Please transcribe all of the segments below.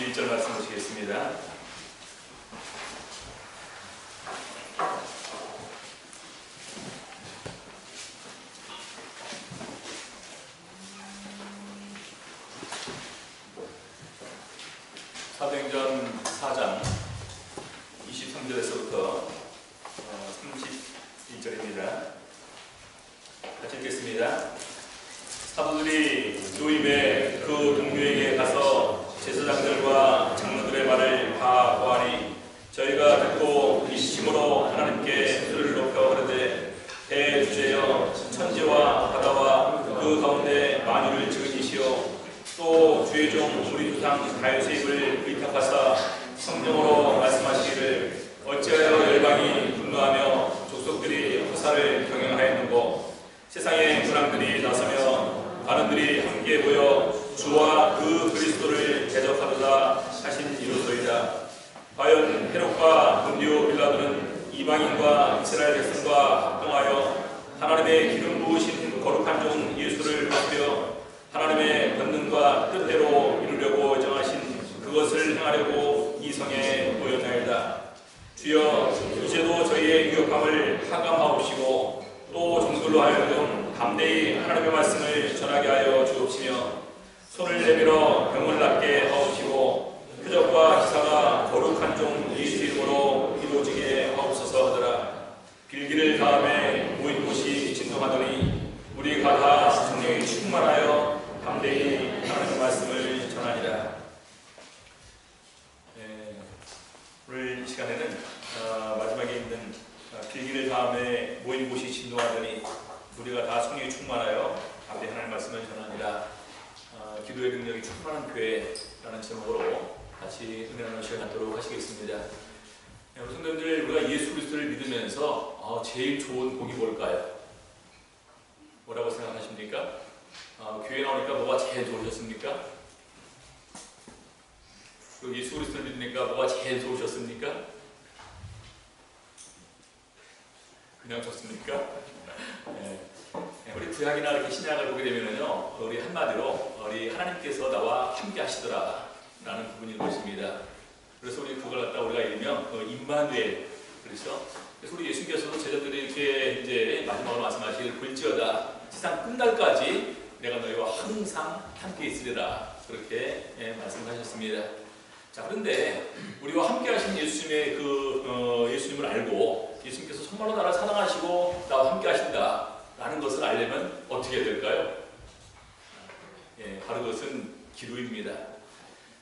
21절 말씀 보시겠습니다. 사도행전 4장 23절에서부터 31절입니다. 같이 읽겠습니다. 사도들이 요임에 그 동료에게 가서 제사장들과 장로들의 말을 다 보아니 저희가 듣고 이심으로 하나님께 소리를 높여 그러되 대주제여 천지와 바다와 그 가운데 만유를 지으시오 또 주의 종 우리 조상 다윗의 입을 의탁하사 성령으로 말씀하시기를 어찌하여 열방이 분노하며 족속들이 허사를 경영하였는고 세상의 문왕들이 나서며 관원들이 함께 모여 주와 그 그리스도를 대적하도다 하신 이로소이다. 과연 헤롯과 본디오 빌라도는 이방인과 이스라엘 백성과 합동하여 하나님의 기름 부으신 거룩한 종 예수를 받으려 하나님의 권능과 뜻대로 이루려고 정하신 그것을 행하려고 이 성에 모였나이다. 주여 이제도 저희의 위협함을 하감하옵시고 또 종들로 하여금 담대히 하나님의 말씀을 전하게 하여 주옵시며 손을 내밀어 병을 낫게 하옵시고 표적과 기사가 거룩한 종 예수 이름으로 이루어지게 하옵소서 하더라. 빌기를 다음에 모인 곳이 진동하더니 우리가 다 성령이 충만하여 담대히 하나님의 말씀을 전하니라. 오늘 이 시간에는 마지막에 있는 빌기를 다음에 모인 곳이 진동하더니 우리가 다 성령이 충만하여 담대히 하나님의 말씀을 전하니라. 기도의 능력이 충만한 교회라는 제목으로 같이 은혜 나누는 시간 갖도록 하시겠습니다. 우리 성도님들, 우리가 예수 그리스도를 믿으면서 제일 좋은 복이 뭘까요? 뭐라고 생각하십니까? 교회 나오니까 뭐가 제일 좋으셨습니까? 그리고 예수 그리스도를 믿으니까 뭐가 제일 좋으셨습니까? 그냥 좋습니까? 우리 구약이나 이렇게 신약을 보게 되면요, 우리 한마디로 우리 하나님께서 나와 함께 하시더라 라는 부분이 있습니다. 그래서 우리 그걸 갖다 우리가 읽으면 임마누엘, 그렇죠? 그래서 우리 예수님께서도 제자들이 이렇게 이제 마지막으로 말씀하시길 볼지어다 세상 끝날까지 내가 너희와 항상 함께 있으리라 그렇게 말씀하셨습니다. 자, 그런데 우리와 함께 하신 예수님의 예수님을 알고 예수님께서 정말로 나를 사랑하시고 나와 함께 하신다 라는 것을 알려면 어떻게 될까요? 바로 그것은 기도입니다.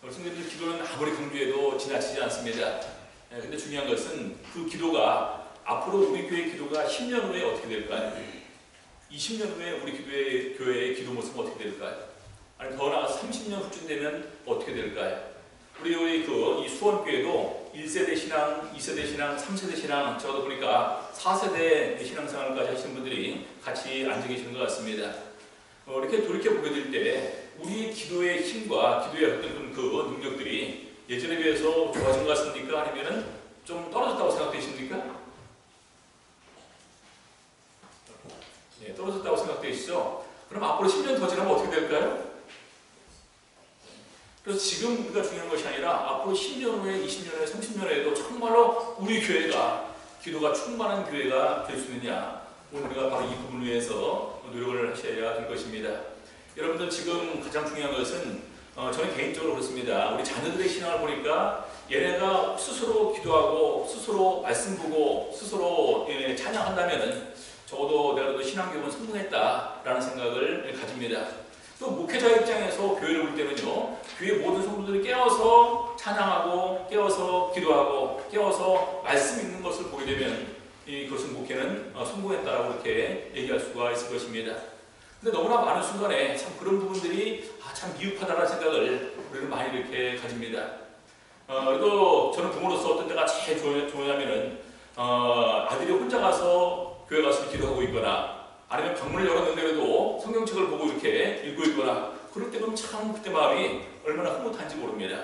우리 성도님들, 기도는 아무리 강조해도 지나치지 않습니다. 근데 중요한 것은 그 기도가 앞으로 우리 교회 기도가 10년 후에 어떻게 될까요? 20년 후에 우리 교회의 기도 모습은 어떻게 될까요? 아니 더 나아가서 30년 후쯤 되면 어떻게 될까요? 우리 이 수원교회도 1세대 신앙, 2세대 신앙, 3세대 신앙, 저도 보니까 4세대 신앙생활까지 하시는 분들이 같이 앉아 계시는 것 같습니다. 이렇게 돌이켜보게 될 때 우리 기도의 힘과 기도의 어떤 그 능력들이 예전에 비해서 좋아진 것 같습니까? 아니면 좀 떨어졌다고 생각되십니까? 떨어졌다고 생각되시죠? 그럼 앞으로 10년 더 지나면 어떻게 될까요? 그래서 지금 우리가 중요한 것이 아니라 앞으로 10년 후에, 20년 후에, 30년 후에도 정말로 우리 교회가 기도가 충만한 교회가 될 수 있느냐, 오늘 우리가 바로 이 부분을 위해서 노력을 하셔야 될 것입니다. 여러분들, 지금 가장 중요한 것은 저는 개인적으로 그렇습니다. 우리 자녀들의 신앙을 보니까 얘네가 스스로 기도하고 스스로 말씀 보고 스스로 찬양한다면 적어도 내가 또 신앙교육은 성공했다라는 생각을 가집니다. 또 목회자 입장에서 교회를 볼 때는요, 교회 모든 성도들이 깨어서 찬양하고 깨어서 기도하고 깨어서 말씀 읽는 것을 보게 되면 이것은 목회는 성공했다라고 이렇게 얘기할 수가 있을 것입니다. 근데 너무나 많은 순간에 참 그런 부분들이 참 미흡하다는 생각을 우리는 많이 이렇게 가집니다. 그리고 저는 부모로서 어떤 때가 제일 좋냐면은 아들이 혼자 가서 교회 가서 기도하고 있거나 아니면 방문을 열었는데도 성경책을 보고 이렇게 읽고 있거나 그럴 때 보면 참 그때 마음이 얼마나 흐뭇한지 모릅니다.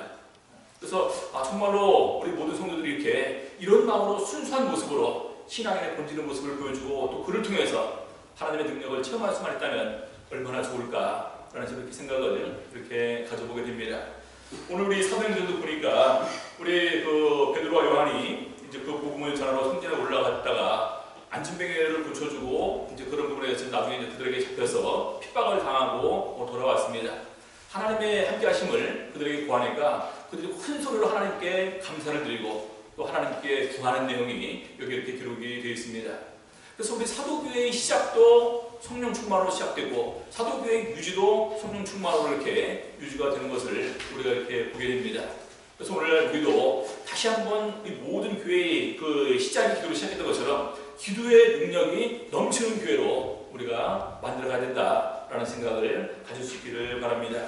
그래서 정말로 우리 모든 성도들이 이렇게 이런 마음으로 순수한 모습으로 신앙의 본질의 모습을 보여주고 또 그를 통해서 하나님의 능력을 체험할 수만 있다면 얼마나 좋을까라는 이렇게 생각을 이렇게 가져보게 됩니다. 오늘 우리 사도행전도 보니까 우리 그 베드로와 요한이 이제 그 복음을 전하러 성전에 올라갔다가 안진뱅이를 고쳐주고 이제 그런 부분에서 나중에 이제 그들에게 잡혀서 핍박을 당하고 돌아왔습니다. 하나님의 함께하심을 그들에게 구하니까 그들이 큰 소리로 하나님께 감사를 드리고 또 하나님께 구하는 내용이 여기 이렇게 기록이 되어 있습니다. 그래서 우리 사도교회의 시작도 성령 충만으로 시작되고 사도교회의 유지도 성령 충만으로 이렇게 유지가 되는 것을 우리가 이렇게 보게 됩니다. 그래서 오늘날 우리도 다시 한번 이 모든 교회의 그 시작이 기도로 시작했던 것처럼 기도의 능력이 넘치는 교회로 우리가 만들어가야 된다라는 생각을 가질 수 있기를 바랍니다.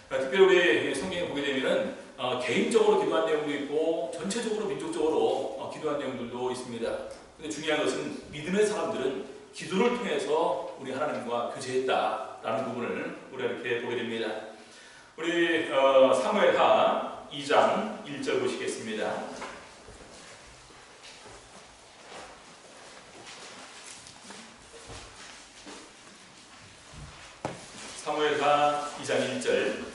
특별히 우리 성경에 보게 되면은 개인적으로 기도한 내용도 있고 전체적으로 민족적으로 기도한 내용들도 있습니다. 근데 중요한 것은 믿음의 사람들은 기도를 통해서 우리 하나님과 교제했다라는 부분을 우리가 이렇게 보게 됩니다. 우리 사무엘하 2장 1절 보시겠습니다. 사무엘하 2장 1절.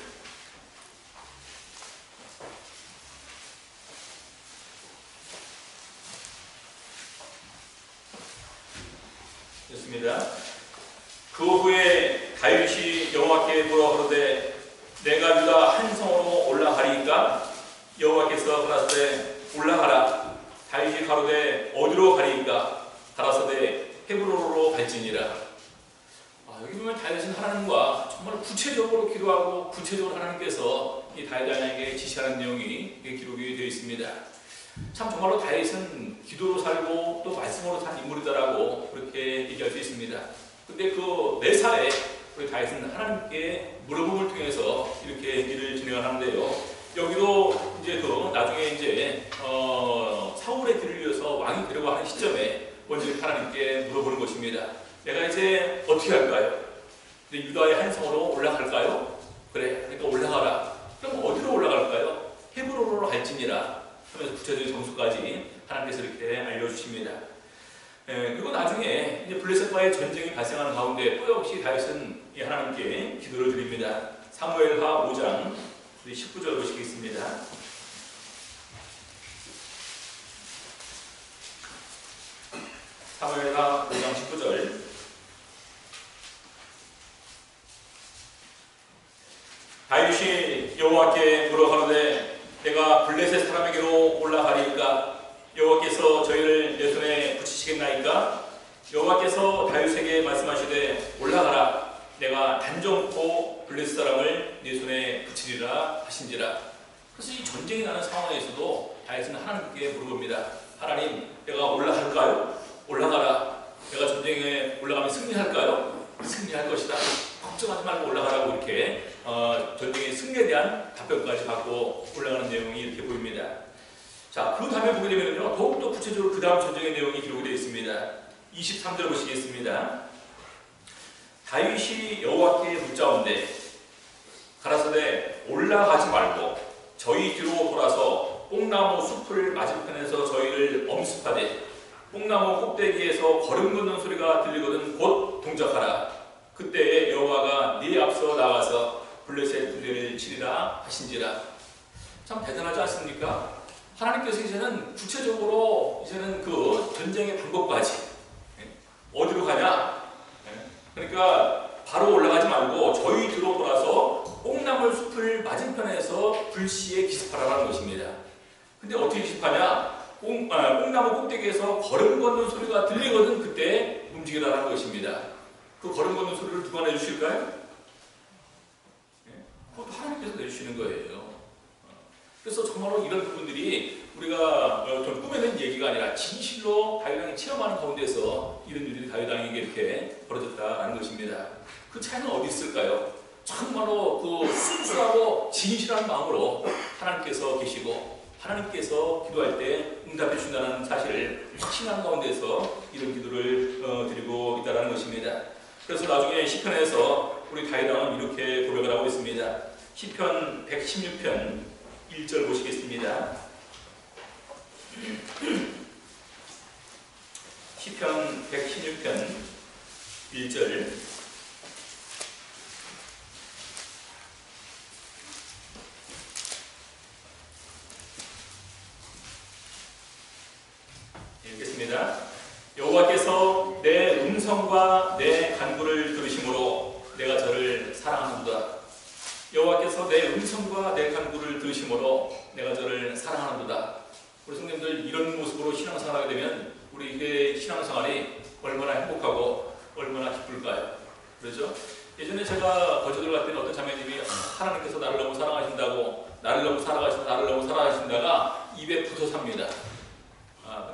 좋습니다. 그 후에 다윗이 여호와께 물어보되 내가 유다 한 성으로 올라가리이까? 여호와께서 가라사대 올라가라. 다윗이 가로되 어디로 가리이까? 가라사대 헤브론으로 갈지니라. 여기 보면 다윗은 하나님과 정말 구체적으로 기도하고 구체적으로 하나님께서 이 다윗에게 지시하는 내용이 기록이 되어 있습니다. 참 정말로 다윗은 기도로 살고 또 말씀으로 산 인물이다라고 그렇게 얘기할 수 있습니다. 근데 그 4살에 우리 다윗은 하나님께 물어봄을 통해서 이렇게 일을 진행하는데요. 여기도 이제 그 나중에 이제 사울의 길을 이어서 왕이 되려고 하는 시점에 먼저 하나님께 물어보는 것입니다. 내가 이제 어떻게 할까요? 근데 유다의 한 성으로 올라갈까요? 그래, 그러니까 올라가라. 그럼 어디로 올라갈까요? 헤브론으로 갈지니라 하면서 구체적인 정수까지 하나님께서 이렇게 알려주십니다. 그리고 나중에 이제 블레셋과의 전쟁이 발생하는 가운데 또 역시 다윗은 하나님께 기도를 드립니다. 사무엘하 5장 19절 보시겠습니다. 사무엘하 5장 19절. 다윗이 여호와께 물어가로되 내가 블레셋 사람에게로 올라가리이까? 여호와께서 저희를 내 손에 붙이시겠나이까? 여호와께서 다윗에게 말씀하시되 올라가라. 내가 단정코 블레셋 사람을 내 손에 붙이리라 하신지라. 그래서 이 전쟁이 나는 상황에서도 다윗은 하나님께 물어봅니다. 하나님, 내가 올라갈까요? 올라가라. 내가 전쟁에 올라가면 승리할까요? 승리할 것이다. 걱정하지 말고 올라가라고 이렇게 전쟁의 승리에 대한 답변까지 받고 올라가는 내용이 이렇게 보입니다. 자, 그 다음에 보게 되면요, 더욱더 구체적으로 그 다음 전쟁의 내용이 기록이 되어 있습니다. 23절 보시겠습니다. 다윗이 여호와께 묻자온대 가라사대 올라가지 말고 저희 뒤로 돌아서 뽕나무 숲을 맞은편에서 저희를 엄습하되 뽕나무 꼭대기에서 걸음 걷는 소리가 들리거든 곧 동작하라. 그때에 여호와가 네 앞서 나가서 블레셋 군대를 치리라 하신지라. 참 대단하지 않습니까? 하나님께서 이제는 구체적으로 이제는 그 전쟁의 방법까지 어디로 가냐? 그러니까 바로 올라가지 말고 저희 뒤로 돌아서 뽕나무 숲을 맞은편에서 불시에 기습하라는 것입니다. 근데 어떻게 기습하냐? 뽕나무 꼭대기에서 걸음 걷는 소리가 들리거든 그때 움직이라는 것입니다. 그 걸음 걷는 소리를 누가 내주실까요? 그것도 하나님께서 내주시는 거예요. 그래서 정말로 이런 부분들이 우리가 좀 꾸며낸 얘기가 아니라 진실로 다윗왕이 체험하는 가운데서 이런 일들이 다윗왕에게 이렇게 벌어졌다는 것입니다. 그 차이는 어디 있을까요? 정말로 그 순수하고 진실한 마음으로 하나님께서 계시고 하나님께서 기도할 때 응답해 준다는 사실을 확신하는 가운데서 이런 기도를 드리고 있다는 것입니다. 그래서 나중에 시편에서 우리 다윗왕은 이렇게 고백을 하고 있습니다. 시편 116편 1절 보시겠습니다. 시편 116편 1절. 읽겠습니다. 여호와께서 내 음성과 내 간구를 들으심으로 내가 저를 사랑하는도다. 여호와께서 내 음성과 내 간구를 들으심으로 내가 저를 사랑하는도다. 우리 성도님들 이런 모습으로 신앙생활하게 되면 우리의 신앙생활이 얼마나 행복하고 얼마나 기쁠까요? 그렇죠? 예전에 제가 거제도를 갈 때는 어떤 자매님이 하나님께서 나를 너무 사랑하신다고 나를 너무 사랑하신다가 입에 붙어 삽니다.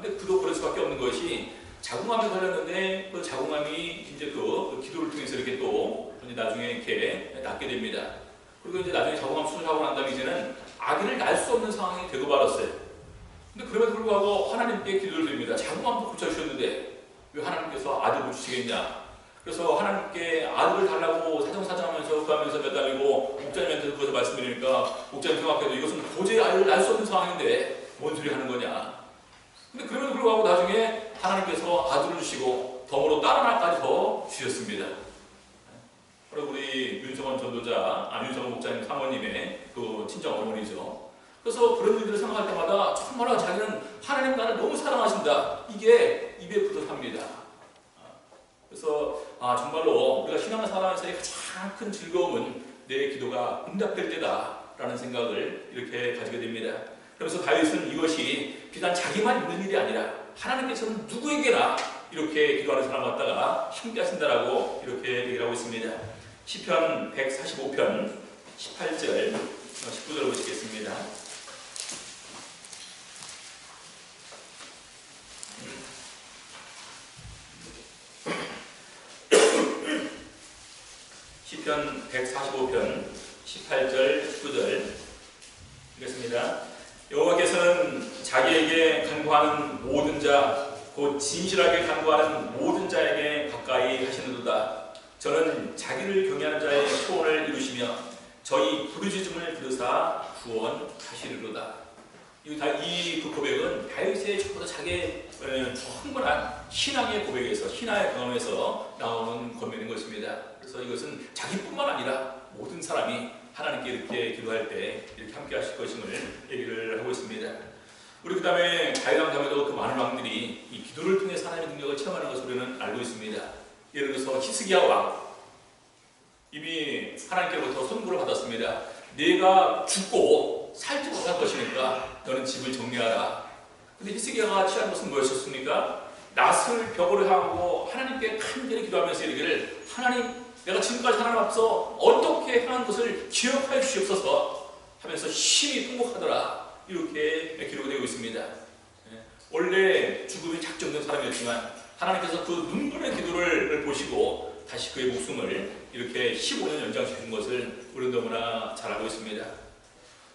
근데 그도 그럴 수밖에 없는 것이 자궁암에 걸렸는데 그 자궁암이 이제 그 기도를 통해서 이렇게 또 나중에 이렇게 낫게 됩니다. 그리고 이제 나중에 자궁암 수술하고 난 다음에 이제는 아기를 낳을 수 없는 상황이 되고 말았어요. 근데 그럼에도 불구하고 하나님께 기도를 드립니다. 자궁암도 고쳐주셨는데 왜 하나님께서 아들 못 주시겠냐? 그래서 하나님께 아들을 달라고 사정사정하면서 가면서 매달리고 목자님한테 그것을 말씀드리니까 목자님 생각해도 이것은 도저히 아이를 낳을 수 없는 상황인데 뭔 소리 하는 거냐? 근데 그럼에도 불구하고 나중에 하나님께서 아들을 주시고 덤으로 딸 하나까지 더 주셨습니다. 바로 우리 윤성원 전도자, 윤성원 목자님 사모님의 그 친정 어머니죠. 그래서 그런 일들을 생각할 때마다 정말 자기는 하나님 나를 너무 사랑하신다. 이게 입에 붙어 삽니다. 그래서 정말로 우리가 신앙생활에서의 가장 큰 즐거움은 내 기도가 응답될 때다라는 생각을 이렇게 가지게 됩니다. 그래서 다윗은 이것이 비단 자기만 있는 일이 아니라 하나님께서는 누구에게나 이렇게 기도하는 사람 갖다가 함께 하신다라고 이렇게 얘기를 하고 있습니다. 시편 145편 18절 19절을 보시겠습니다. 시편 145편 18절 19절 읽겠습니다. 여호와께서는 자기에게 간구하는 모든 자, 곧 진실하게 간구하는 모든 자에게 가까이 하시는도다. 저는 자기를 경외하는 자의 소원을 이루시며 저희 부르짖음을 들으사 구원하시리로다. 이 고백은 다윗의 전부 자기의 충분한 신앙의 고백에서, 신앙의 경험에서 나오는 권면인 것입니다. 그래서 이것은 자기뿐만 아니라 모든 사람이 하나님께 이렇게 기도할 때 이렇게 함께 하실 것임을 얘기를 하고 있습니다. 우리 그 다음에 다윗왕 다음에도 그 많은 왕들이 이 기도를 통해서 하나님의 능력을 체험하는 것을 우리는 알고 있습니다. 예를 들어서 히스기야 왕, 이미 하나님께로부터 선고를 받았습니다. 네가 죽고 살지 못할 것이니까 너는 집을 정리하라. 근데 히스기야가 취한 것은 무엇이었습니까? 낫을 벽으로 향하고 하나님께 간절히 기도하면서 이르기를, 하나님, 내가 지금까지 하나님 앞서 어떻게 행한 것을 기억하여 주시옵소서 하면서 심히 통곡하더라. 이렇게 기록이 되고 있습니다. 원래 죽음이 작정된 사람이었지만 하나님께서 그 눈물의 기도를 보시고 다시 그의 목숨을 이렇게 15년 연장시킨 것을 우리는 너무나 잘 알고 있습니다.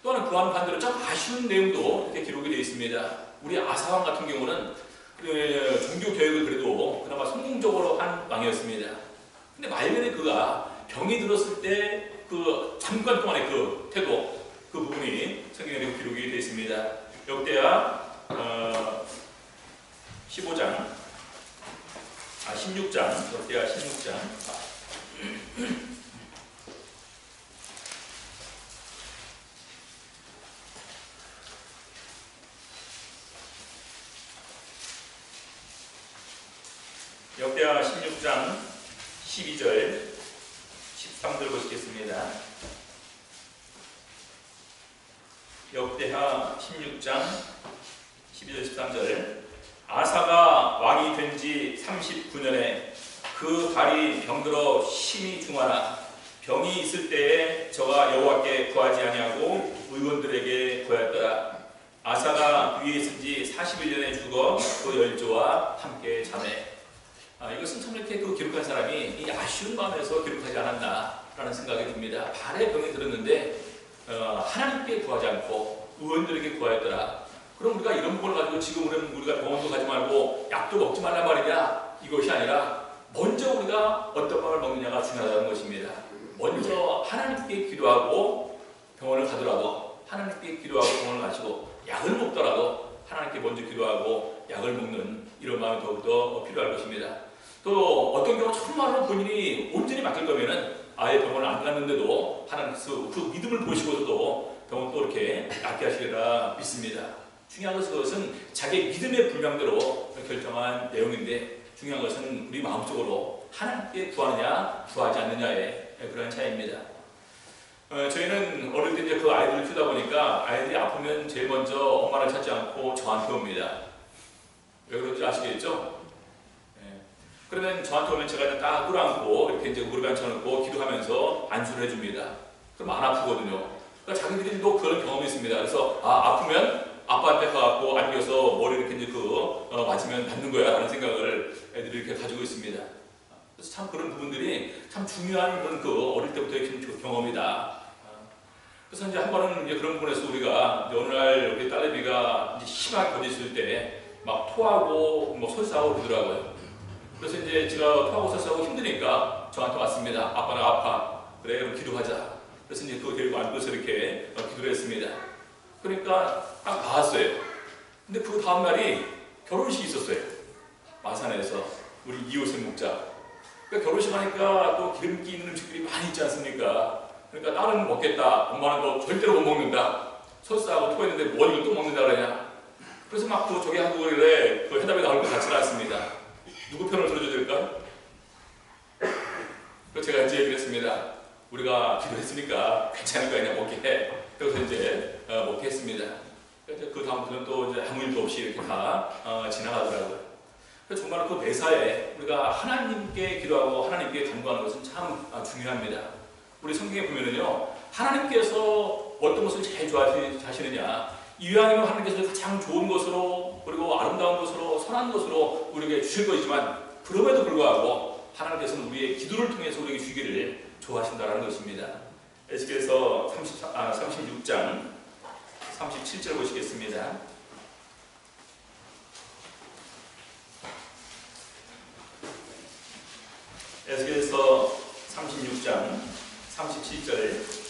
또한 그와는 반대로 좀 아쉬운 내용도 이렇게 기록이 되어 있습니다. 우리 아사왕 같은 경우는 종교 개혁을 그래도 그나마 성공적으로 한 왕이었습니다. 근데 말년에 그가 병이 들었을 때 그 잠깐 동안의 그 태도, 그 부분이 성경에 기록이 되어 있습니다. 역대하 16장, 역대하 16장. 역대하 16장 12절 13절 보시겠습니다. 역대하 16장 12절 13절. 아사가 왕이 된 지 39년에 그 발이 병들어 심히 중하나 병이 있을 때에 저가 여호와께 구하지 아니하고 의원들에게 구하였더라. 아사가 위에 있은 지 41년에 죽어 그 열조와 함께 자매. 이것은 참 이렇게 그 기록한 사람이 이 아쉬운 마음에서 기록하지 않았나라는 생각이 듭니다. 발에 병이 들었는데 하나님께 구하지 않고 의원들에게 구하였더라. 그럼 우리가 이런 부분을 가지고 지금 우리가 병원도 가지 말고 약도 먹지 말란 말이냐? 이것이 아니라 먼저 우리가 어떤 밥을 먹느냐가 중요하다는 것입니다. 먼저 하나님께 기도하고 병원을 가더라도, 하나님께 기도하고 병원을 가시고 약을 먹더라도 하나님께 먼저 기도하고 약을 먹는 이런 마음이 더욱더 필요할 것입니다. 또 어떤 경우 정말로 본인이 온전히 맡길 거면은 아예 병원을 안 갔는데도 하나님께서 그 믿음을 보시고서도 병원 또 이렇게 낫게 하시리라 믿습니다. 중요한 것은 그것은 자기 믿음의 분량대로 결정한 내용인데 중요한 것은 우리 마음속으로 하나님께 구하느냐 구하지 않느냐의 그런 차이입니다. 저희는 어릴 때 이제 그 아이들을 키우다 보니까 아이들이 아프면 제일 먼저 엄마를 찾지 않고 저한테 옵니다. 왜 그런지 아시겠죠? 그러면 저한테 오면 제가 이제 딱 끌어안고 이렇게 이제 무릎에 앉혀놓고 기도하면서 안수를 해줍니다. 그럼 안 아프거든요. 그러니까 자기들도 그런 경험이 있습니다. 그래서 아프면 아빠한테 가갖고 안겨서 머리 이렇게 이제 맞으면 낫는 거야 라는 생각을 애들이 이렇게 가지고 있습니다. 그래서 참 그런 부분들이 참 중요한 그런 어릴 때부터의 경험이다. 그래서 이제 한 번은 이제 그런 부분에서 우리가 어느 날 우리 딸내미가 이제 심하게 거짓을 때 막 토하고 뭐 설사하고 그러더라고요. 그래서 이제 제가 토하고 설사하고 힘드니까 저한테 왔습니다. 아빠는 아파. 그래 그럼 기도하자. 그래서 이제 그거 데리고 안고서 이렇게 기도를 했습니다. 그러니까 딱 나왔어요. 근데 그 다음날이 결혼식이 있었어요. 마산에서 우리 이호생 목자. 그러니까 결혼식 하니까 또 기름기 있는 음식들이 많이 있지 않습니까? 그러니까 딸은 먹겠다. 엄마는 너 절대로 못 먹는다. 설사하고 토했는데 뭘 이걸 또 먹는다 그러냐. 그래서 막 저기 하고 그래 그 해답이 나올 것 같지 않습니다. 누구 편을 들어줘야 될까요? 그래서 제가 이제 얘기를 했습니다. 우리가 기도했으니까 괜찮을 거 아니냐 먹게 해. 그래서 이제 먹게 했습니다. 그 다음부터는 또 이제 아무 일도 없이 이렇게 다 지나가더라고요. 그래서 정말 그 매사에 우리가 하나님께 기도하고 하나님께 간구하는 것은 참 중요합니다. 우리 성경에 보면은요, 하나님께서 어떤 것을 제일 좋아하시느냐, 이왕이면 하나님께서 가장 좋은 것으로 그리고 아름다운 것으로 선한 것으로 우리에게 주실 것이지만 그럼에도 불구하고 하나님께서는 우리의 기도를 통해서 우리에게 주기를 좋아하신다는 것입니다. 에스겔서 36장 37절 보시겠습니다. 에스겔서 36장 37절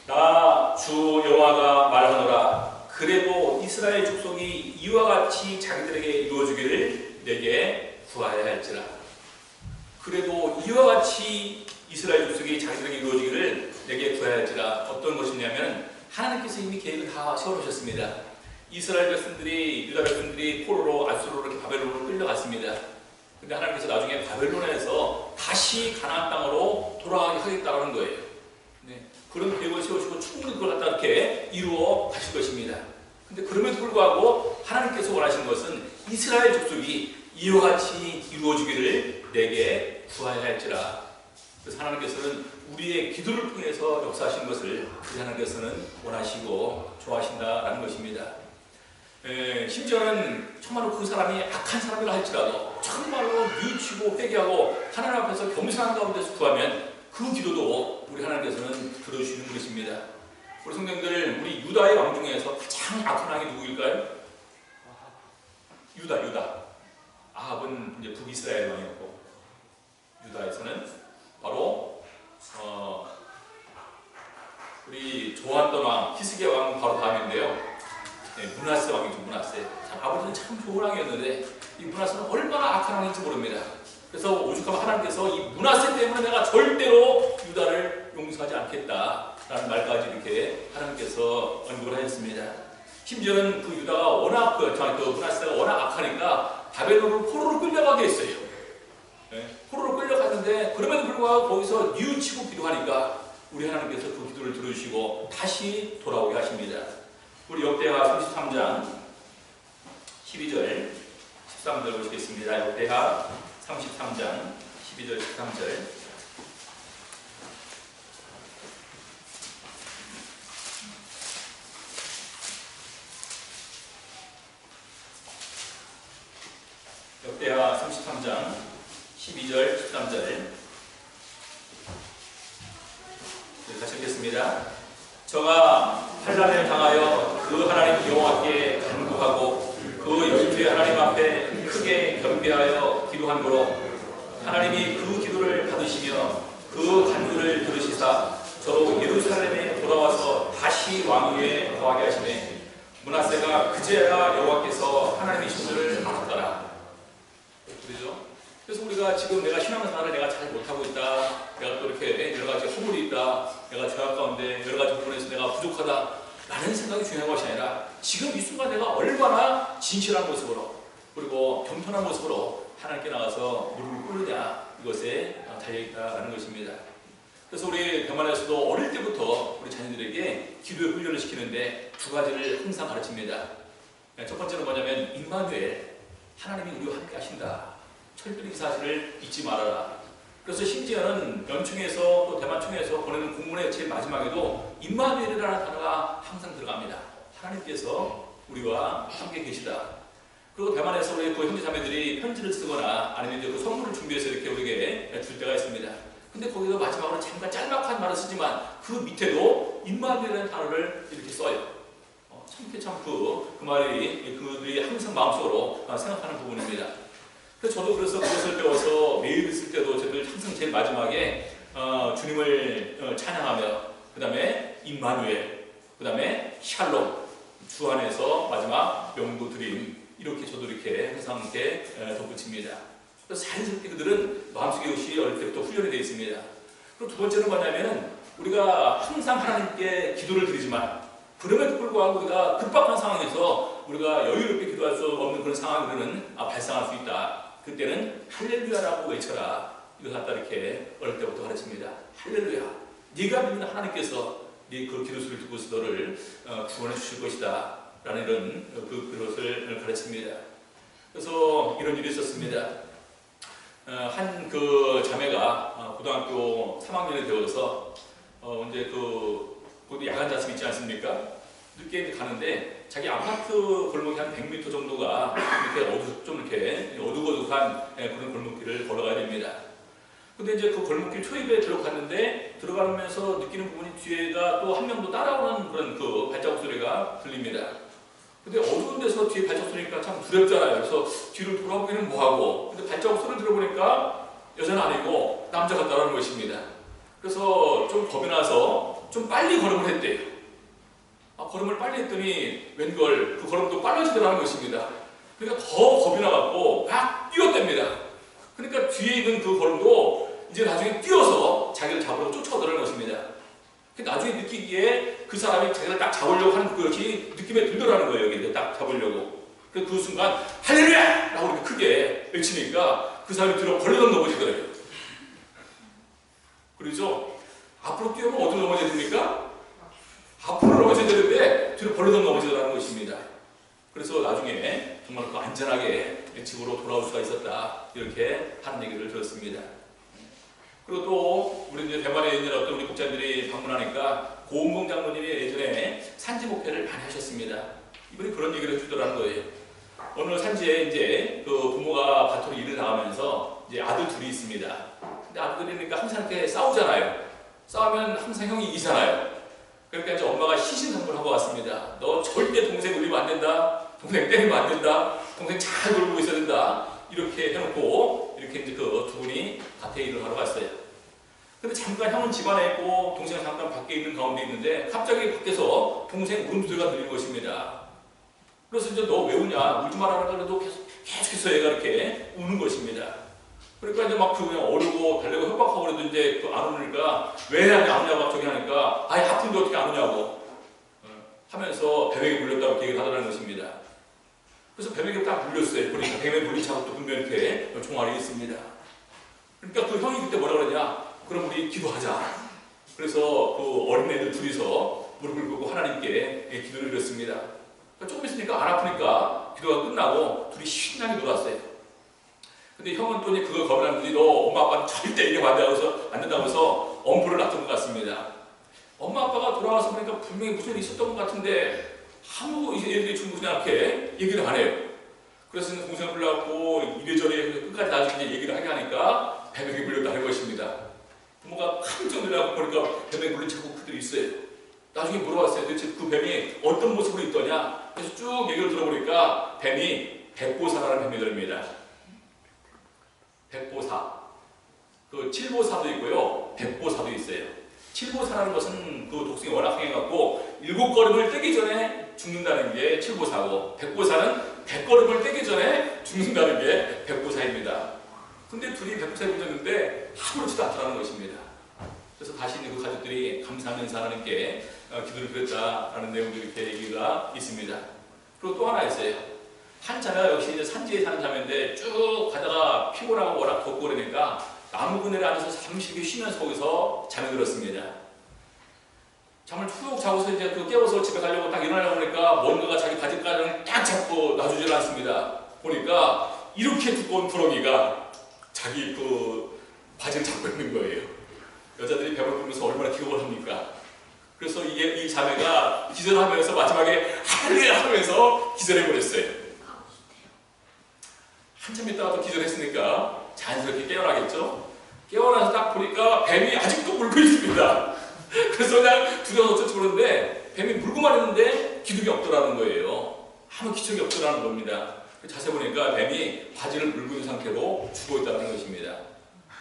나 주 여호와가 말하노라. 그래도 이스라엘 족속이 이와 같이 자기들에게 이루어주기를 내게 구하여야 할지라. 그래도 이와 같이 이스라엘 족속이 자기들에게 이루어지기를 내게 구해야 할지라. 어떤 것이냐면 하나님께서 이미 계획을 다 세워놓으셨습니다. 이스라엘 백성들이 유다 백성들이 포로로 아수르로 이렇게 바벨론으로 끌려갔습니다. 근데 하나님께서 나중에 바벨론에서 다시 가나안 땅으로 돌아가게 하겠다는 거예요. 네. 그런 계획을 세우시고 충분히 그걸 갖다 이렇게 이루어 가실 것입니다. 근데 그럼에도 불구하고 하나님께서 원하시는 것은 이스라엘 족속이 이와 같이 이루어지기를 내게 구하여야 할지라. 그래서 하나님께서는 우리의 기도를 통해서 역사하신 것을 하나님께서는 원하시고 좋아하신다라는 것입니다. 심지어는 정말로 그 사람이 악한 사람이라 할지라도 정말로 뉘우치고 회개하고 하나님 앞에서 겸손한 가운데서 구하면 그 기도도 우리 하나님께서는 들어주시는 분이십니다. 우리 성경들, 우리 유다의 왕 중에서 가장 악한 왕이 누구일까요? 유다. 아합은 이제 북이스라엘 왕이었고, 유다에서는 바로 우리 조한돈 왕, 히스기야 왕은 바로 다음인데요. 네, 므낫세 왕이죠. 므낫세. 참 아버지는 참 좋은 왕이었는데 이 므낫세는 얼마나 악한 왕인지 모릅니다. 그래서 오죽하면 하나님께서 이 므낫세 때문에 내가 절대로 유다를 용서하지 않겠다라는 말까지 이렇게 하나님께서 언급을 하셨습니다. 심지어는 그 유다가 워낙 므낫세가 워낙 악하니까 바벨론으로 포로로 끌려가게 했어요. 네, 포로로 끌려갔는데 그럼에도 불구하고 거기서 뉘우치고 기도하니까 우리 하나님께서 그 기도를 들어주시고 다시 돌아오게 하십니다. 우리 역대하 33장 12절 13절 보시겠습니다. 역대하 33장 12절 13절 역대하 33장 12절 13절 다시 읽겠습니다. 저가 환난을 당하여 그 하나님 여호와께 간구하고 그 열두의 하나님 앞에 크게 경배하여 기도한고로 하나님이 그 기도를 받으시며 그 간구를 들으시사 저로 예루살렘에 돌아와서 다시 왕위에 거하게 하시매 므낫세가 그제야 여호와께서 하나님의 신들을 알았더라. 그렇죠? 그래서 우리가 지금 내가 신앙생활을 내가 잘 못하고 있다, 내가 또 이렇게 여러 가지 허물이 있다, 내가 죄악 가운데 여러 가지 부분에서 내가 부족하다 라는 생각이 중요한 것이 아니라 지금 이 순간 내가 얼마나 진실한 모습으로 그리고 겸손한 모습으로 하나님께 나가서 무릎을 꿇느냐, 이것에 달려있다라는 것입니다. 그래서 우리 대만에서도 어릴 때부터 우리 자녀들에게 기도의 훈련을 시키는데 두 가지를 항상 가르칩니다. 첫 번째는 뭐냐면 임마누엘, 하나님이 우리와 함께 하신다. 철저히 이 사실을 잊지 말아라. 그래서 심지어는 연충에서 또 대만충에서 보내는 공문의 제일 마지막에도 임마누엘이라는 단어가 항상 들어갑니다. 하나님께서 우리와 함께 계시다. 그리고 대만에서 우리 그 형제자매들이 편지를 쓰거나 아니면 이제 그 선물을 준비해서 이렇게 우리에게 줄 때가 있습니다. 근데 거기서 마지막으로 잠깐 짤막한 말을 쓰지만 그 밑에도 임마누엘이라는 단어를 이렇게 써요. 참 그 말이 그들이 항상 마음속으로 생각하는 부분입니다. 그래서 저도 그것을 배워서 매일 있을 때도 저들 항상 제일 마지막에 주님을 찬양하며 그 다음에 임마누엘, 그 다음에 샬롬, 주 안에서 마지막 명도 드림, 이렇게 저도 이렇게 항상 이렇게 덧붙입니다. 그래서 자연스럽게 그들은 마음속에 이것이 어릴 때부터 훈련이 되어 있습니다. 그리고 두 번째는 뭐냐면은 우리가 항상 하나님께 기도를 드리지만 그럼에도 불구하고 우리가 급박한 상황에서 우리가 여유롭게 기도할 수 없는 그런 상황들은 발생할 수 있다. 그때는 할렐루야라고 외쳐라. 이걸 갖다 이렇게 어릴 때부터 가르칩니다. 할렐루야. 네가 믿는 하나님께서 네 그 기도 소리를 듣고서 너를 구원해 주실 것이다. 라는 이런 그것을 가르칩니다. 그래서 이런 일이 있었습니다. 한 그 자매가 고등학교 3학년이 되어서 이제 거기 야간 자습 있지 않습니까? 늦게 이제 가는데 자기 아파트 골목이 한 100m 정도가 이렇게 좀 이렇게 어둑어둑한 그런 골목길을 걸어가야 됩니다. 근데 이제 그 골목길 초입에 들어갔는데 들어가면서 느끼는 부분이 뒤에가 또 한 명도 따라오는 그런 그 발자국 소리가 들립니다. 근데 어두운 데서 뒤에 발자국 소리니까 참 두렵잖아요. 그래서 뒤를 돌아보기는 뭐하고, 근데 발자국 소리를 들어보니까 여자는 아니고 남자 같다라는 것입니다. 그래서 좀 겁이 나서 좀 빨리 걸음을 했대요. 걸음을 빨리 했더니 웬걸 그 걸음도 빨라지더라는 것입니다. 그러니까 더 겁이 나갖고 막 뛰어댑니다. 그러니까 뒤에 있는 그 걸음도 이제 나중에 뛰어서 자기를 잡으러 쫓아오더라는 것입니다. 나중에 느끼기에 그 사람이 자기를 딱 잡으려고 하는 그것이 느낌에 들더라는 거예요. 여기 딱 잡으려고. 그 순간 할렐루야! 라고 이렇게 크게 외치니까 그 사람이 뒤로 벌렁 넘어지더래요. 그렇죠? 앞으로 뛰어면 어디로 넘어져야 됩니까? 앞으로 넘어져야 되는데 뒤로 벌렁 넘어지더라는 것입니다. 그래서 나중에 정말 그 안전하게 집으로 돌아올 수가 있었다. 이렇게 하는 얘기를 들었습니다. 그리고 또 우리 이제 대만에 있는 어떤 우리 목자들이 방문하니까 고은봉 장로님이 예전에 산지 목회를 많이 하셨습니다. 이분이 그런 얘기를 해주더라는 거예요. 어느 산지에 이제 그 부모가 밭으로 일을 나가면서 이제 아들 둘이 있습니다. 근데 아들들이니까 항상 이렇게 싸우잖아요. 싸우면 항상 형이 이기잖아요. 그러니까 이제 엄마가 시신상부를 하고 왔습니다. 너 절대 동생 울리면 안 된다. 동생 때리면 안 된다. 동생 잘 돌보고 있어야 된다. 이렇게 해놓고 이렇게 이제 그 두 분이 밭에 일을 하러 갔어요. 근데 잠깐 형은 집안에 있고 동생은 잠깐 밖에 있는 가운데 있는데 갑자기 밖에서 동생 우는 소리가 들리는 것입니다. 그래서 이제 너 왜 우냐? 울지 말라고 해도 계속해서 얘가 이렇게 우는 것입니다. 그러니까 이제 막 그냥 어르고 달래고 협박하고 그래도 이제 안 우니까 왜 안 우냐고 막 저기 하니까 아예 아픈데 어떻게 안 우냐고 하면서 뱀에게 물렸다고 얘기를 하더라는 것입니다. 그래서 뱀에게 딱 물렸어요. 그러니까 뱀에 물린 차고 또 분명 이렇게 종아리 있습니다. 그러니까 그 형이 그때 뭐라 그러냐? 그럼 우리 기도하자. 그래서 그 어린애들 둘이서 무릎을 꿇고 하나님께 기도를 드렸습니다. 그러니까 조금 있으니까 안 아프니까 기도가 끝나고 둘이 신나게 놀았어요. 근데 형은 또 이제 그걸 겁나는지 너 엄마 아빠는 절대 얘기 안 된다고 해서 엄포를 놨던 것 같습니다. 엄마 아빠가 돌아와서 보니까 분명히 무슨 일이 있었던 것 같은데 아무 얘들이 충분하게 얘기를 안 해요. 그래서 동생을 불러갖고 이래저래 끝까지 나중에 얘기를 하게 하니까 뱀에게 물렸다는 것입니다. 부모가 깜짝 놀라고 보니까 뱀에 물린 자국들이 있어요. 나중에 물어봤어요. 도대체 그 뱀이 어떤 모습으로 있더냐? 그래서 쭉 얘기를 들어보니까 뱀이 백보사라는 뱀이들입니다. 백보사. 그 칠보사도 있고요. 백보사도 있어요. 칠보사라는 것은 그 독성이 워낙 강해갖고 7걸음을 뜨기 전에 죽는다는 게 칠보사고, 백보사는 백걸음을 떼기 전에 죽는다는 게 백보사입니다. 근데 둘이 백보사에 붙었는데 아무렇지도 않다는 것입니다. 그래서 다시 그 가족들이 감사하면서 하나님께 기도를 드렸다라는 내용도 이렇게 얘기가 있습니다. 그리고 또 하나 있어요. 한 자매가 역시 이제 산지에 사는 자매인데 쭉 가다가 피곤하고 워낙 덥고 그러니까 나무 그늘에 앉아서 잠시 쉬면서 거기서 잠이 들었습니다. 잠을 툭 자고서 이제 그 깨워서 집에 가려고 딱 일어나려고 하니까 뭔가가 자기 바지가랑을 딱 잡고 놔주질 않습니다. 보니까 이렇게 두꺼운 부렁이가 자기 그 바지를 잡고 있는 거예요. 여자들이 배를 부르면서 얼마나 기억을 합니까? 그래서 이 자매가 기절하면서 마지막에 할렐루야 하면서 기절해버렸어요. 한참 있다가 또 기절했으니까 자연스럽게 깨어나겠죠? 깨어나서 딱 보니까 뱀이 아직도 물고 있습니다. 그래서 그냥 두려워서 쫓아오는데 뱀이 물고만 있는데 기둥이 없더라는 거예요. 아무 기척이 없더라는 겁니다. 자세히 보니까 뱀이 바지를 물고 있는 상태로 죽어 있다는 것입니다.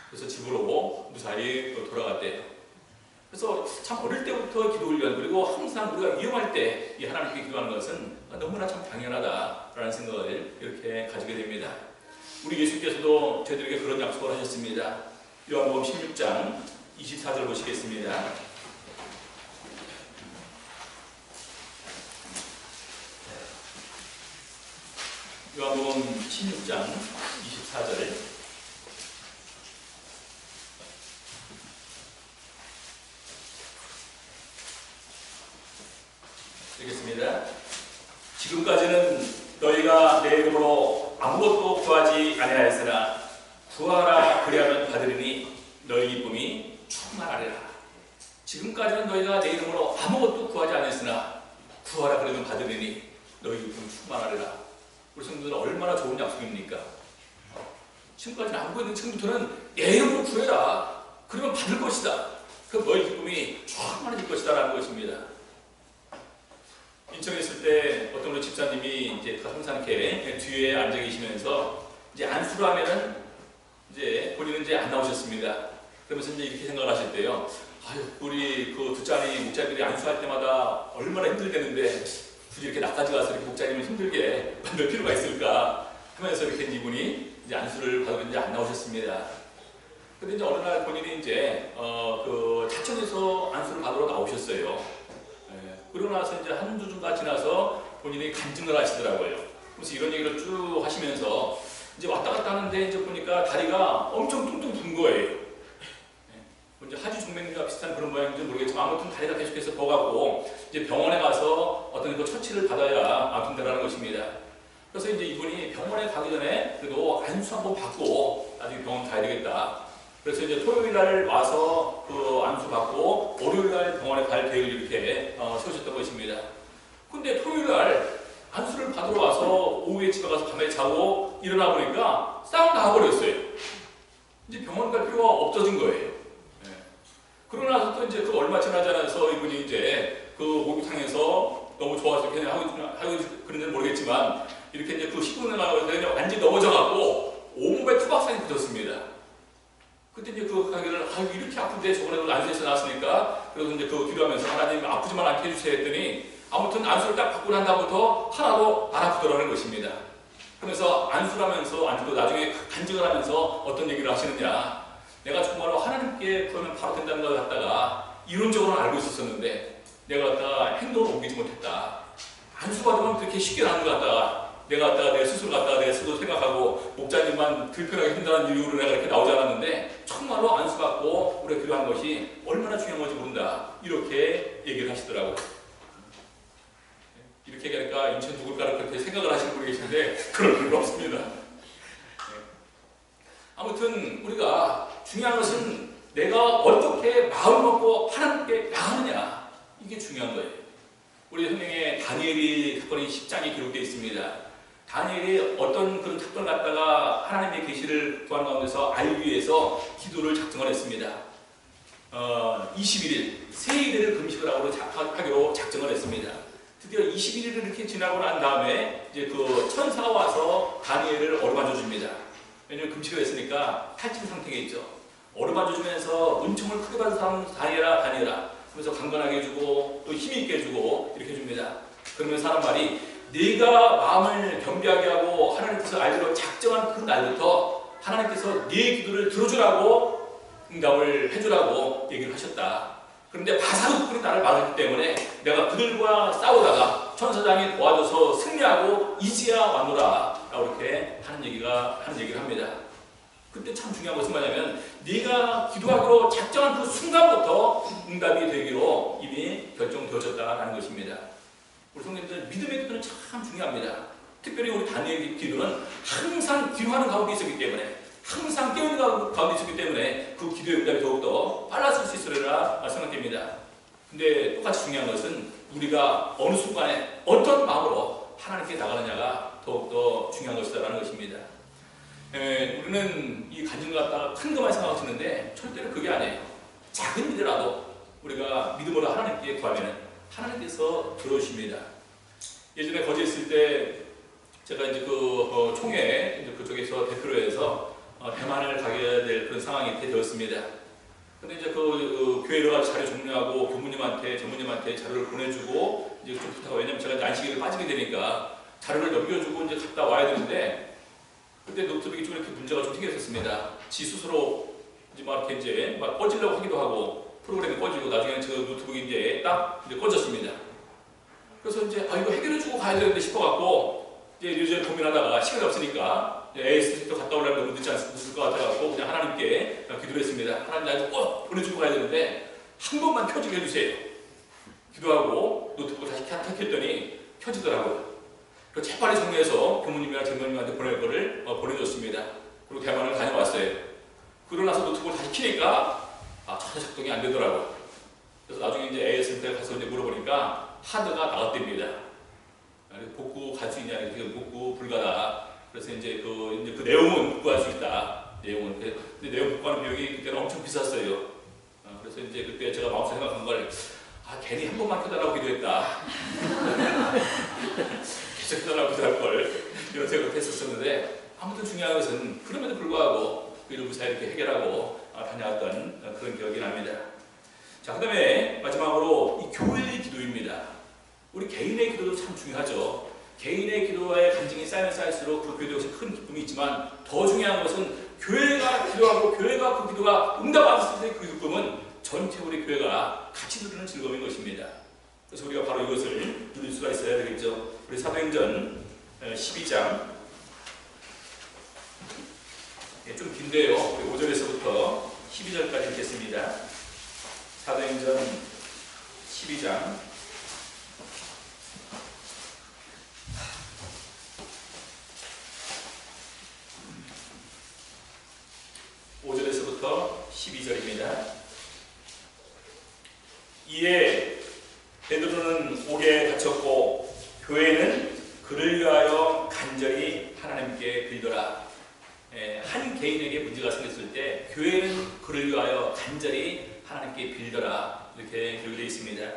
그래서 집으로 무사히 돌아갔대요. 그래서 참 어릴 때부터 기도 훈련, 그리고 항상 우리가 위험할 때 이 하나님께 기도하는 것은 너무나 참 당연하다라는 생각을 이렇게 가지게 됩니다. 우리 예수께서도 저희들에게 그런 약속을 하셨습니다. 요한복음 16장 24절 보시겠습니다. 요한복음 16장 24절 읽겠습니다. 지금까지는 너희가 내 이름으로 아무것도 구하지 아니하였으나 구하라 그리하면 받으리니 너희 기쁨이 충만하리라. 지금까지는 너희가 내 이름으로 아무것도 구하지 아니했으나 구하라 그러면 받으리니 너희 기쁨이 충만하리라. 우리 성도들은 얼마나 좋은 약속입니까? 지금까지는 아무것도 있는 지금부터는 내 이름으로 구해라. 그러면 받을 것이다. 그럼 너희 기쁨이 충만해질 것이다 라는 것입니다. 인천에 있을 때 어떤 우리 집사님이 이제 항상 이렇게 뒤에 앉아 계시면서 이제 안수를 하면은 이제 본인은 이제 안 나오셨습니다. 그러면서 이제 이렇게 생각을 하실 때요. 아유, 우리 그 뒷자리 목자들이 안수할 때마다 얼마나 힘들겠는데 굳이 이렇게 나까지 가서 이렇게 목자님을 힘들게 만들 필요가 있을까 하면서 이렇게 이분이 이제 안수를 받으러 이제 안 나오셨습니다. 근데 이제 어느 날 본인이 이제 그 타천에서 안수를 받으러 나오셨어요. 그러고 나서 이제 한두 주가 지나서 본인이 간증을 하시더라고요. 그래서 이런 얘기를 쭉 하시면서 이제 왔다 갔다 하는데 이제 보니까 다리가 엄청 뚱뚱 분 거예요. 이제 하지 중맥과 비슷한 그런 모양인지 모르겠지만 아무튼 다리가 계속해서 버갖고 이제 병원에 가서 어떤 그 처치를 받아야 아픈다라는 것입니다. 그래서 이제 이분이 병원에 가기 전에 그래도 안수 한번 받고 나중에 병원 가야 되겠다. 그래서 이제 토요일 날 와서 그 안수 받고 월요일 날 병원에 갈 계획을 이렇게 세우셨던 것입니다. 근데 토요일 날 안수를 받으러 와서 오후에 집에 가서 밤에 자고 일어나 보니까 싹 나와버렸어요. 이제 병원 갈 필요가 없어진 거예요. 그러고 나서 또 이제 그 얼마 지나지 않아서 이분이 이제 그 목이 상해서 너무 좋아서 그냥 하고 그런지는 모르겠지만 이렇게 이제 그 10분을 나가서 그냥 완전히 넘어져갖고 온몸에 투박상이 붙었습니다. 그때 이제 그 가게를 이렇게 아픈데 저번에도 안수에서 나왔으니까 그래서 이제 그 기도하면서 하나님 아프지만 않게 해주세요 했더니 아무튼 안수를 딱 받고 난 다음부터 하나도 안 아프더라는 것입니다. 그러면서 안수를 하면서 안수도 나중에 간증을 하면서 어떤 얘기를 하시느냐, 내가 정말로 하나님께 구하면 바로 된다는 걸 갖다가 이론적으로는 알고 있었는데 내가 갖다가 행동을 옮기지 못했다. 안수 받으면 그렇게 쉽게 나는 것 같다가 내가 갖다가 내 스스로 갖다가 내 스스로 생각하고 목자님만 불편하게 한다는 이유로 내가 이렇게 나오지 않았는데 정말로 안수 받고 우리가 기도한 것이 얼마나 중요한 건지 모른다. 이렇게 얘기를 하시더라고요. 이렇게 얘기하니까 인천 누굴까를 그렇게 생각을 하시는 분이 계신데 그럴 필요가 없습니다. 아무튼 우리가 중요한 것은 내가 어떻게 마음 먹고 하나님께 나가느냐, 이게 중요한 거예요. 우리 성경에 다니엘이 사건이 10장에 기록되어 있습니다. 다니엘이 어떤 그런 사건을 갖다가 하나님의 계시를 구하는 가운데서 알기 위해서 기도를 작정을 했습니다. 21일 세일을 금식을 하기로 작정을 했습니다. 드디어 21일을 이렇게 지나고 난 다음에 이제 그 천사가 와서 다니엘을 어루만져 줍니다. 왜냐면 금식을 했으니까 탈진 상태에 있죠. 어루만져 주면서 은총을 크게 받은 사람 다니엘아 다니엘아 하면서 강건하게 해주고 또 힘있게 해주고 이렇게 해줍니다. 그러면 사람 말이 네가 마음을 겸비하게 하고 하나님께서 알기로 작정한 그 날부터 하나님께서 네 기도를 들어주라고 응답을 해주라고 얘기를 하셨다. 그런데 바사극꾼이 나를 막았기 때문에 내가 그들과 싸우다가 천사장이 도와줘서 승리하고 이제야 왔노라 라고 이렇게 하는 얘기를 합니다. 그때 참 중요한 것은 뭐냐면 네가 기도하기로 작정한 그 순간부터 응답이 되기로 이미 결정되어졌다라는 것입니다. 우리 성도님들 믿음의 기도는 참 중요합니다. 특별히 우리 다니엘의 기도는 항상 기도하는 가운데 있었기 때문에 항상 깨어있는 가운데 있었기 때문에 그 기도의 응답이 더욱더 빨랐을 수 있으리라 생각됩니다. 근데 똑같이 중요한 것은 우리가 어느 순간에 어떤 마음으로 하나님께 나가느냐가 더욱더 중요한 것이다라는 것입니다. 우리는 이 간증을 갖다가 큰 것만 생각하고 있는데 절대로 그게 아니에요. 작은 일이라도 우리가 믿음으로 하나님께 구하면 하나님께서 들어오십니다. 예전에 거제에 있을 때 제가 이제 그 총회 이제 그쪽에서 대표로 해서 대만을 가게 될 그런 상황이 되었습니다. 근데 이제 그 교회로 가서 자료 정리하고 교무님한테 전무님한테 자료를 보내주고 이제 좀 부탁하고, 왜냐면 제가 이제 안식일에 빠지게 되니까 자료를 넘겨주고 이제 갔다 와야 되는데 그때 노트북이 좀 이렇게 문제가 좀 생겼었습니다. 지 스스로 이제 막 이렇게 이제 막 꺼지려고 하기도 하고 프로그램이 꺼지고 나중에는 저 노트북이 이제 딱 이제 꺼졌습니다. 그래서 이제 이거 해결해주고 가야 되는데 싶어갖고 이제 요즘 고민하다가 시간이 없으니까 AS도 갔다 오려면 너무 늦을 것 같아갖고 그냥 하나님께 기도를 했습니다. 하나님 나한테 꼭 보내주고 가야 되는데 한 번만 켜지게 해주세요. 기도하고 노트북을 다시 켰더니 켜지더라고요. 그래서 재빨리 정리해서 교무님이나 전무님한테 보낼 거를 보내줬습니다. 그리고 대만을 다녀왔어요. 그러고 나서 노트북을 다시 키니까 전혀 작동이 안 되더라고요. 그래서 나중에 이제 AS한테 가서 이제 물어보니까 하드가 나갔답니다. 복구 갈 수 있냐, 복구 불가다. 그래서 이제 그 내용은 복구할 수 있다. 내용은. 근데 내용 복구하는 비용이 그때는 엄청 비쌌어요. 그래서 이제 그때 제가 마음속에 생각한 걸, 괜히 한 번만 켜달라고 기도했다. 계속 켜달라고 기도할 걸. 이런 생각을 했었는데, 아무튼 중요한 것은 그럼에도 불구하고 이런 무사히 이렇게 해결하고 다녀왔던 그런 기억이 납니다. 자, 그 다음에 마지막으로 이 교회의 기도입니다. 우리 개인의 기도도 참 중요하죠. 개인의 기도의 간증이 쌓이면 쌓일수록 그 교회에 대해서 큰 기쁨이 있지만 더 중요한 것은 교회가 기도하고 교회가 그 기도가 응답받았을 때 그 기쁨은 전체 우리 교회가 같이 누리는 즐거움인 것입니다. 그래서 우리가 바로 이것을 누릴 수가 있어야 되겠죠. 우리 사도행전 12장 좀 긴데요. 우리 5절에서부터 12절까지 읽겠습니다. 사도행전 12장 5절에서부터 12절입니다. 이에 베드로는 옥에 갇혔고 교회는 그를 위하여 간절히 하나님께 빌더라. 한 개인에게 문제가 생겼을 때 교회는 그를 위하여 간절히 하나님께 빌더라, 이렇게 기록되어 있습니다.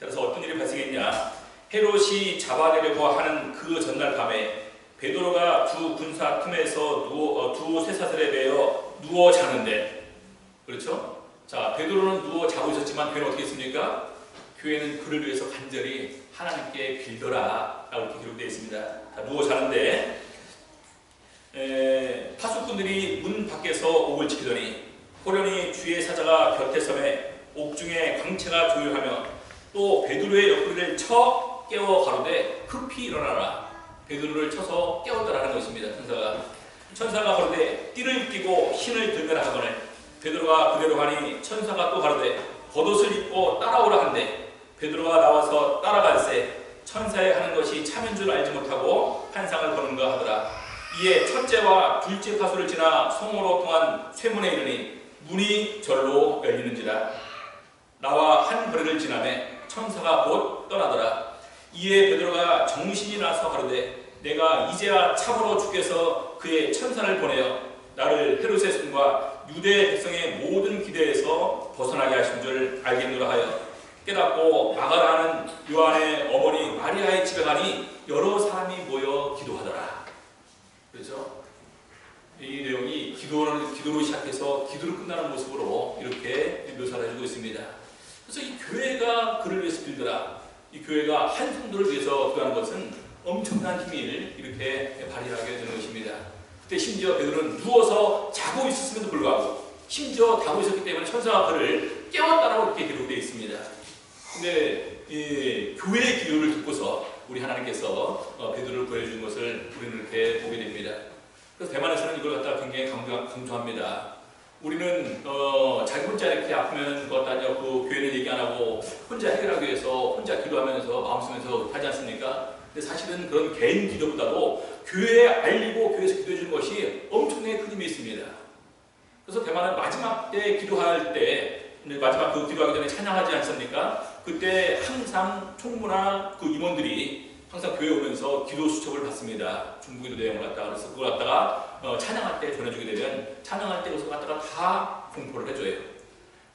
그래서 어떤 일이 발생했냐? 헤롯이 잡아내려고 하는 그 전날 밤에 베드로가 두 군사 틈에서 두 쇠사슬에 매여 누워 자는데, 그렇죠? 자, 베드로는 누워 자고 있었지만 교회는 어떻게 했습니까? 교회는 그를 위해서 간절히 하나님께 빌더라 라고 이렇게 기록되어 있습니다. 자, 누워 자는데 파수꾼들이 문 밖에서 옥을 지키더니 호련히 주의 사자가 곁에 섬에 옥중에 광채가 조용하며 또 베드로의 옆구리를 쳐 깨워 가로되 급히 일어나라. 베드로를 쳐서 깨웠다라는 것입니다. 천사가 가로되 띠를 띠고 신을 들매라 하거늘 베드로가 그대로 하니 천사가 또 가로되 겉옷을 입고 따라오라 한대 베드로가 나와서 따라갈새 천사의 하는 것이 참인 줄 알지 못하고 환상을 보는가 하더라. 이에 첫째와 둘째 파수를 지나 성으로 통한 쇠문에 이르니 문이 절로 열리는지라. 나와 한 거리를 지나매 천사가 곧 떠나더라. 이에 베드로가 정신이 나서 가로되 내가 이제야 참으로 주께서 그의 천사를 보내어 나를 헤롯의 손과 유대 백성의 모든 기대에서 벗어나게 하신 줄 알겠노라 하여 깨닫고 마가라는 요한의 어머니 마리아의 집에 가니 여러 사람이 모여 기도하더라. 그렇죠? 이 내용이 기도로 시작해서 기도로 끝나는 모습으로 이렇게 묘사를 해주고 있습니다. 그래서 이 교회가 그를 위해서 빌더라. 이 교회가 한 성도를 위해서 기도하는 것은 엄청난 힘을 이렇게 발휘하게 되는 것입니다. 그때 심지어 베드로는 누워서 자고 있었음에도 불구하고 심지어 자고 있었기 때문에 천사가 그를 깨웠다라고 이렇게 기록되어 있습니다. 근데 이 교회의 기도를 듣고서 우리 하나님께서 베드로를 구해준 것을 우리는 이렇게 보게 됩니다. 그래서 대만에서는 이걸 갖다가 굉장히 강조합니다. 우리는 자기 혼자 이렇게 아프면 그것 다녀고 교회는 얘기 안 하고 혼자 해결하기 위해서 혼자 기도하면서 마음 쓰면서 하지 않습니까? 근데 사실은 그런 개인 기도보다도 교회에 알리고 교회에서 기도해 주는 것이 엄청나게 큰 힘이 있습니다. 그래서 대만은 마지막 때 기도할 때 마지막 그 기도하기 전에 찬양하지 않습니까? 그때 항상 총무나 그 임원들이 항상 교회에 오면서 기도 수첩을 받습니다. 중국기도 내용을 갖다가 그래서 그걸 갖다가 찬양할 때 전해주게 되면 찬양할 때 그것을 갖다가 다 공포를 해줘요.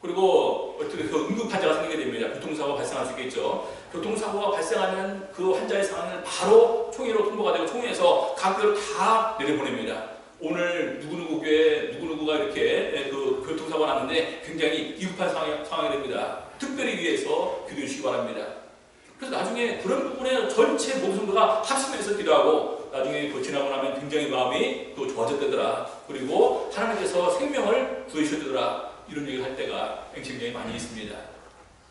그리고 어떻게 그 응급 환자가 생기게 됩니다. 교통사고가 발생할 수 있겠죠. 교통사고가 발생하면 그 환자의 상황을 바로 총회로 통보가 되고 총회에서 각 교회로 다 내려보냅니다. 오늘 누구누구 교회 누구누구가 이렇게 그 교통사고가 났는데 굉장히 위급한 상황이 됩니다. 특별히 위해서 기도해 주시기 바랍니다. 그래서 나중에 그런 부분에 전체 모든 성도가 합심해서 기도하고 나중에 그 지나고 나면 굉장히 마음이 또 좋아졌다더라. 그리고 하나님께서 생명을 구해주셨다더라. 이런 얘기를 할 때가 굉장히 많이 있습니다.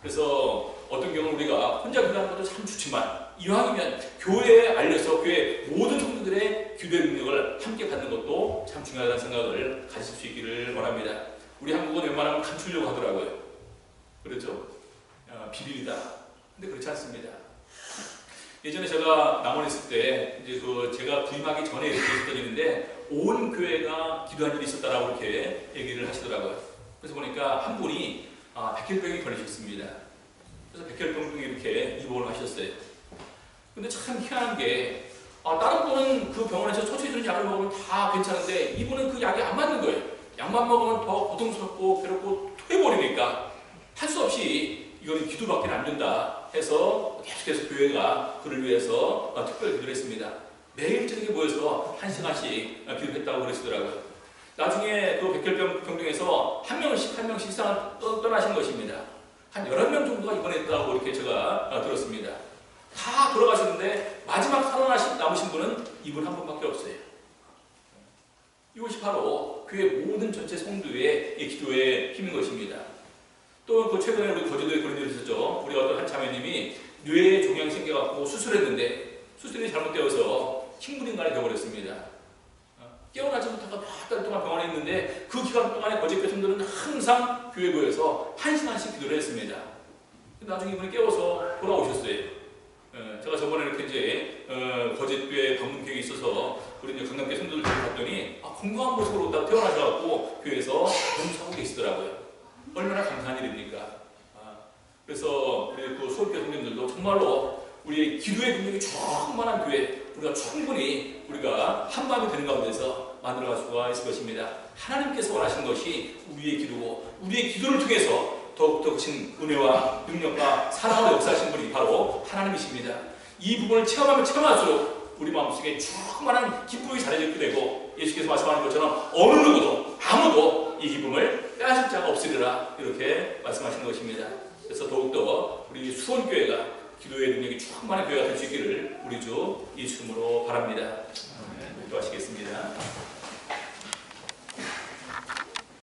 그래서 어떤 경우는 우리가 혼자 기도하는 것도 참 좋지만 이왕이면 교회에 알려서 교회 모든 성도들의 기도의 능력을 함께 받는 것도 참 중요하다는 생각을 가질 수 있기를 원합니다. 우리 한국은 웬만하면 감추려고 하더라고요. 그렇죠? 비밀이다. 근데 그렇지 않습니다. 예전에 제가 남원에 있을 때 이제 제가 부임하기 전에 이렇게 있었던 일인데 온 교회가 기도한 일이 있었다라고 이렇게 얘기를 하시더라고요. 그래서 보니까 한 분이 백혈병이 걸리셨습니다. 그래서 백혈병 중에 이렇게 입원을 하셨어요. 근데 참 희한한 게 다른 분은 그 병원에서 처치해주는 약을 먹으면 다 괜찮은데 이분은 그 약이 안 맞는 거예요. 약만 먹으면 더 고통스럽고 괴롭고 토해버리니까 할 수 없이 이거는 기도밖에 안 된다 해서 계속해서 교회가 그를 위해서 특별 기도를 했습니다. 매일 저녁에 모여서 1시간씩 기도했다고 그러시더라고요. 나중에 그 백혈병 중에서 한 명씩 세상을 떠나신 것입니다. 한 11명 정도가 입원했다고 이렇게 제가 들었습니다. 다 돌아가셨는데 마지막 남으신 분은 이분 한 분밖에 없어요. 이것이 바로 교회 모든 전체 성도의 기도의 힘인 것입니다. 또 그 최근에 우리 거제도에 그런 일이 있었죠. 우리 어떤 한 자매님이 뇌에 종양이 생겨갖고 수술했는데 수술이 잘못되어서 식물인간이 되어버렸습니다. 깨어나지 못하고 몇 달 동안 병원에 있는데 그 기간 동안에 거제교 성도는 항상 교회 모여서 1시간씩 기도를 했습니다. 나중에 이분이 깨워서 돌아오셨어요. 제가 저번에 이렇게 이제 거제교회 방문 계획이 있어서 우리 이제 강남교회 성도들 봤더니 건강한 모습으로 태어나셔갖고 교회에서 너무 사고 계시더라고요. 얼마나 감사한 일입니까? 그래서 우리 그 수업교 성도님들도 정말로 우리의 기도의 능력이 충만한 교회, 우리가 충분히 우리가 한마음이 되는 가운데서 만들어갈 수가 있을 것입니다. 하나님께서 원하시는 것이 우리의 기도고 우리의 기도를 통해서 더욱더 크신 은혜와 능력과 사랑으로 역사하신 분이 바로 하나님이십니다. 이 부분을 체험하면 체험할수록 우리 마음속에 충만한 기쁨이 자리잡게 되고 예수께서 말씀하는 것처럼 어느 누구도 아무도 이 기쁨을 빼앗을 자가 없으리라 이렇게 말씀하시는 것입니다. 그래서 더욱더 우리 수원교회가 기도의 능력이 충만한 교회가 될 수 있기를 우리 주 예수 이름으로 바랍니다.